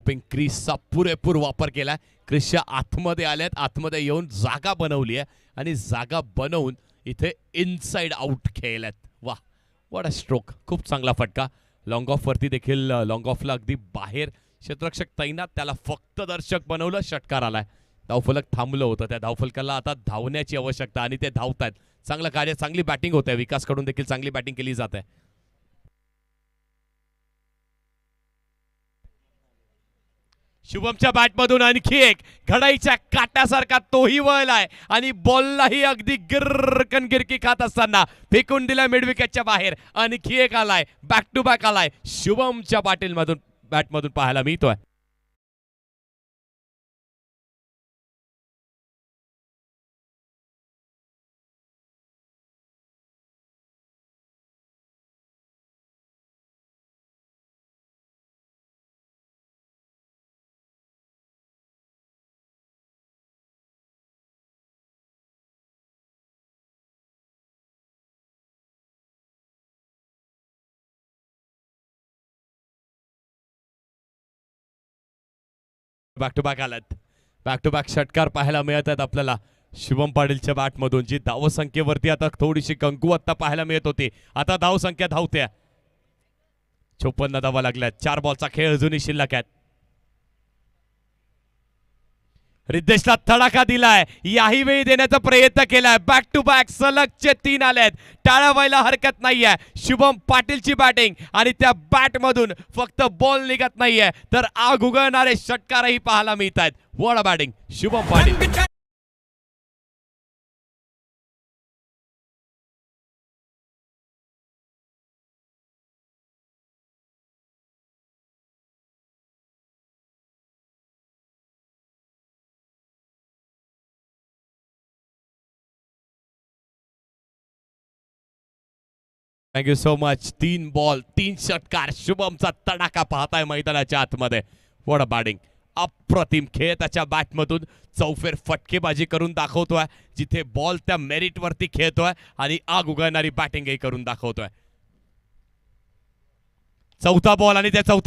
Stopping क्रीजचा पुरेपूर वापर केलाय. क्रीजच्या आतमध्ये आल्यात, आतमध्ये येऊन जागा बनवली आहे आणि जागा बनवून इथे इनसाइड आउट खेळल्यात. वा, व्हॉट अ स्ट्रोक. खूप चांगला फटका. लॉंग ऑफ वरती देखील लॉंग ऑफला अगदी बाहेर क्षेत्ररक्षक तैनात, त्याला फक्त दर्शक बनवलं, षटकार आलाय. धावफलक थांबलं होतं, त्या धावफलकाला आता धावण्याची आवश्यकता आणि ते धावतायत. चांगलं कार्य, चांगली बॅटिंग होत आहे. विकासकडून देखील चांगली बॅटिंग केली जात आहे. शुभमच्या बॅटमधून आणखी एक घडाईच्या काट्यासारखा तोही वळलाय आणि बॉललाही अगदी गिरकन गिरकी खात असताना फेकून दिला मिड विकेटच्या बाहेर. आणखी एक आलाय, बॅक टू बॅक आलाय शुभमच्या बॅटमधून पाहायला मिळतोय. बॅक टू बॅक आलात, बॅक टू बॅक षटकार पाहायला मिळत आहेत आपल्याला शुभम पाटीलच्या बॅटमधून. जी धावसंख्येवरती आता थोडीशी कमकुवतता पाहायला मिळत होती, आता धावसंख्या धावत्या. 54 धावा लागल्यात. 4 बॉलचा खेळ अजूनही शिल्लक आहेत. रिद्धेशला तडाखा दिलाय, याही वेळी देण्याचा प्रयत्न केलाय. बॅक टू बॅक सलगचे 3 आलेत. टाळा व्हायला हरकत नाहीये. शुभम पाटीलची बॅटिंग आणि त्या बॅटमधून फक्त बॉल निघत नाहीये तर आग उगळणारे षटकारही पाहायला मिळत आहेत. What a batting Shubham Patil. Thank you so much. 3 ball 3 षटकार. शुभमचा तडाखा पाहताय मैदानाच्या आतमध्ये. What a batting. अप्रतिम खेळ त्याच्या बॅटमधून. चौफेर फटकेबाजी करून दाखवतोय, जिथे बॉल त्या मेरिटवरती खेळतोय आणि आग उगळणारी बॅटिंगही करून दाखवतोय. चौथा बॉल आणि त्या चौथ्या